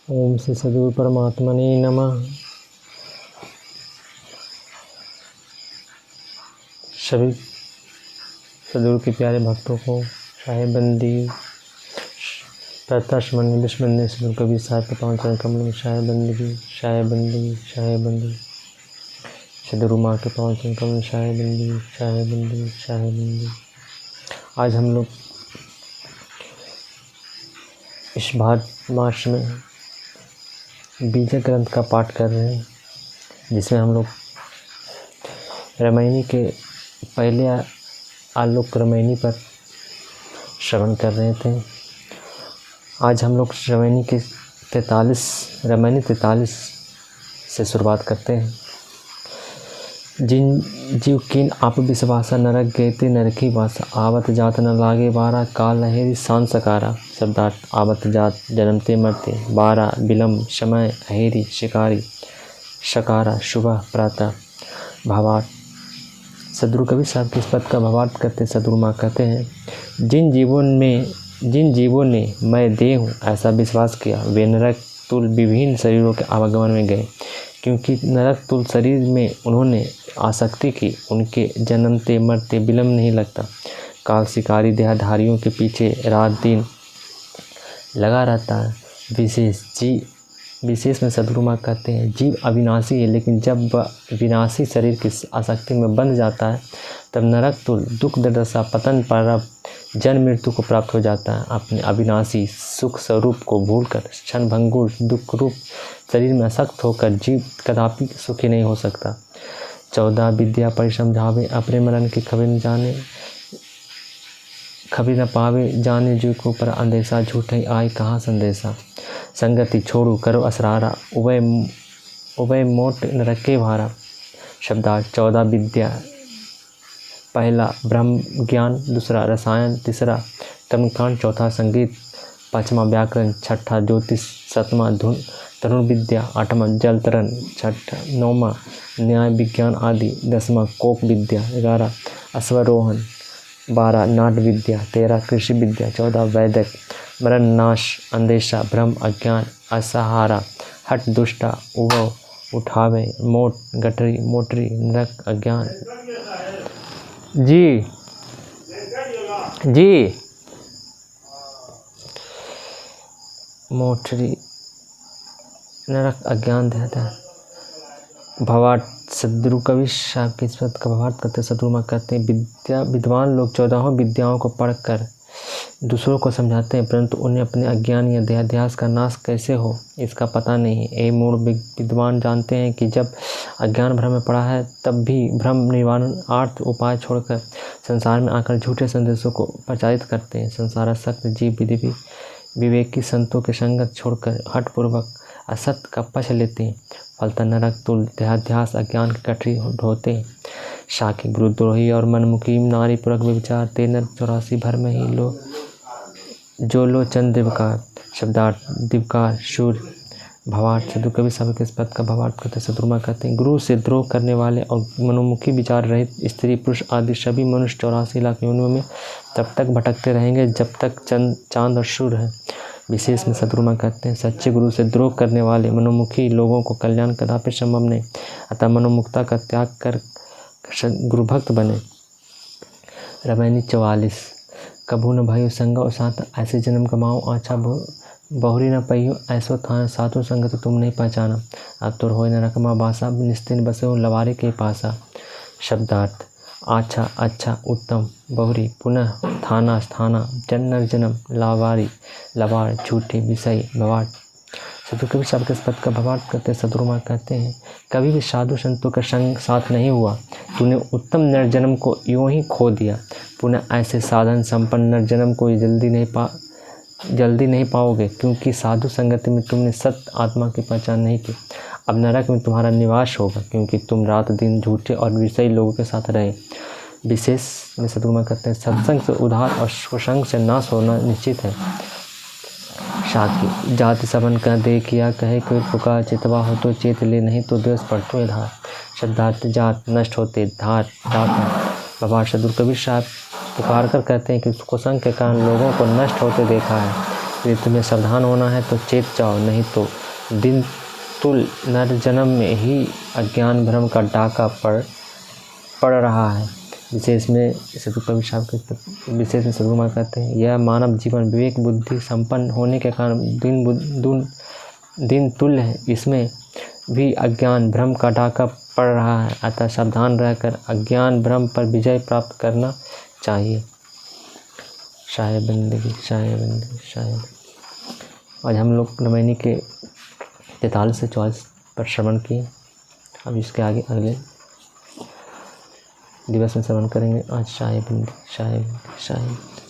ओम श्री सद्गुरु परमात्मने नमः। सभी सद्गुरु के प्यारे भक्तों को शाहेबंदी प्रत्याशमन्य विस्मन्य सद्गुरु कबीर साहब के पावन चरण कमल में शाहेबंदी शाहेबंदी शाहेबंदी। सद्गुरु माँ के पावन चरण कमल में शाहेबंदी शाहेबंदी शाहेबंदी। आज हम लोग इस भाद्र मास में बीज ग्रंथ का पाठ कर रहे हैं, जिसमें हम लोग रामायणी के पहले आलोक रामायणी पर श्रवण कर रहे थे। आज हम लोग रामायणी के 43 से शुरुआत करते हैं। जिन जीव किन आप विश्वासा नरक गएते नरकी वासा आवत जात न लागे बारा काल लहेरी सांस सकारा। शब्दार्थ आवत जात जन्मते मरते बारा विलम्ब समय अहेरी शिकारी शकारा शुभ प्रातः। भावार्थ सद्गुरु कबीर साहब के इस पद का भावार्थ करते सद्गुरु माँ कहते हैं, जिन जीवों ने मैं देह हूँ ऐसा विश्वास किया वे नरक तुल विभिन्न शरीरों के आवागमन में गए, क्योंकि नरक तुल शरीर में उन्होंने आसक्ति की उनके जन्मते मरते विलम्ब नहीं लगता। काल शिकारी देहधारियों के पीछे रात दिन लगा रहता है। विशेष में सद्गुरु माँ कहते हैं, जीव अविनाशी है, लेकिन जब वह विनाशी शरीर की आसक्ति में बंध जाता है तब नरक तुल दुख दुर्दशा पतन पर जन्म मृत्यु को प्राप्त हो जाता है। अपने अविनाशी सुख स्वरूप को भूलकर क्षण भंगुर दुख रूप शरीर में आसक्त होकर जीव कदापि सुखी नहीं हो सकता। 14 विद्या परिसमझावे अपने मरण की खबर न पावे जाने जो को पर अंदेशा झूठे आए कहाँ संदेशा। संगति छोड़ू करो असरारा उभय मोट नरके भारा। शब्दार्थ 14 विद्या, पहला ब्रह्म ज्ञान, दूसरा रसायन, तीसरा कर्मकांड, चौथा संगीत, पाँचवा व्याकरण, छठा ज्योतिष, सातवां धनुर्विद्या, आठवां जल तरन, नौवां न्याय विज्ञान आदि, 10वां कोप विद्या, 11 अश्वारोहण, 12 नाट विद्या, 13 कृषि विद्या, 14 वैदिक मरण नाश अंदेशा भ्रम अज्ञान असहारा हट दुष्टा उभव उठावे मोट गठरी मोटरी नरक अज्ञान। जी मोटरी नरक अज्ञान देता है। भावार्थ सद्गुरु कबीर साहब के इस पद का भावार्थ करते सद्गुरु माँ कहते हैं, विद्वान लोग 14 विद्याओं को पढ़कर दूसरों को समझाते हैं, परंतु उन्हें अपने अज्ञान या देहाध्यास का नाश कैसे हो इसका पता नहीं है। मूढ़ विद्वान जानते हैं कि जब अज्ञान भ्रम में पड़ा है तब भी भ्रम निवारण आर्थ उपाय छोड़कर संसार में आकर झूठे संदेशों को प्रचारित करते हैं। संसारासक्त जीव विवेकी संतों के संगत छोड़कर हठपूर्वक असत्य का पक्ष लेते हैं, फलतः नरक तुल देहाध्यास अज्ञान की गठरी ढोते हैं। शाकी गुरुद्रोही और मनमुखी नारी पूर्वक विचार ते नर 84 भर में ही लो चंद दिवकार। शब्दार्थ दिवकार शूर। भावार्थ सद्गुरु कबीर साहब के इस पद का भावार्थ करते सद्गुरु माँ कहते हैं, गुरु से द्रोह करने वाले और मनोमुखी विचार रहित स्त्री पुरुष आदि सभी मनुष्य 84 लाख योनियों में तब तक भटकते रहेंगे जब तक चांद और सूर्य है। विशेष में सद्गुरु माँ कहते हैं, सच्चे गुरु से द्रोह करने वाले मनोमुखी लोगों को कल्याण कदापि संभव नहीं, अतः मनोमुक्ता का त्याग कर गुरु भक्त बने। रामायणी 44। कभू न भयो संग और साथ ऐसे जन्म कमाओ आछा बहुरी न पहियो ऐसो थान साधु संगत तुम नहीं पहचाना। अब तुर हो न रकमा बासा निस्तिन बसे हो लवारे के पासा। शब्दार्थ आच्छा अच्छा उत्तम बहुरी पुनः थाना स्थाना जन्नर जन्म लावारी लवार झूठे विषय भवाट। सद्गुरु कबीर साहब के इस पद का भावार्थ करते सद्गुरु माँ कहते हैं, कभी भी साधु संतों का संग साथ नहीं हुआ, तूने उत्तम नरजन्म को यूं ही खो दिया। पुनः ऐसे साधन संपन्न नरजन्म को जल्दी नहीं पाओगे, क्योंकि साधु संगति में तुमने सत्य आत्मा की पहचान नहीं की। अब नरक में तुम्हारा निवास होगा, क्योंकि तुम रात दिन झूठे और विषयी लोगों के साथ रहे। विशेष में सद्गुरु माँ कहते हैं, सत्संग से उद्धार और कुसंग से नाश होना निश्चित है। शाकी जाति सबन का दे किया कहे कोई पुकार चितवा हो तो चेत ले नहीं तो द्वेष पड़तो है धार। शब्दार्थ जात नष्ट होते धार डाक। बाबा सद्गुरु कबीर साहब पुकार कर कहते हैं कि कुसंग के कारण लोगों को नष्ट होते देखा है। यदि तुम्हें सावधान होना है तो चेत जाओ, नहीं तो दिन तुल नर जन्म में ही अज्ञान भ्रम का डाका पड़ रहा है। विशेष में सदगुरु कबीर के विशेष में सदगुरु महाराज कहते हैं, यह मानव जीवन विवेक बुद्धि संपन्न होने के कारण दिन तुल्य है, इसमें भी अज्ञान भ्रम का डाका पड़ रहा है। अतः सावधान रहकर अज्ञान भ्रम पर विजय प्राप्त करना चाहिए। शाहे बंदगी, शाहे बंदगी, शाहे। आज हम लोग रामायणी के 43 से 44 पर श्रवण किए। अब इसके आगे अगले दिवस में श्रवण करेंगे। आज शाहे बंदगी, शाहे बंदगी, शाहे।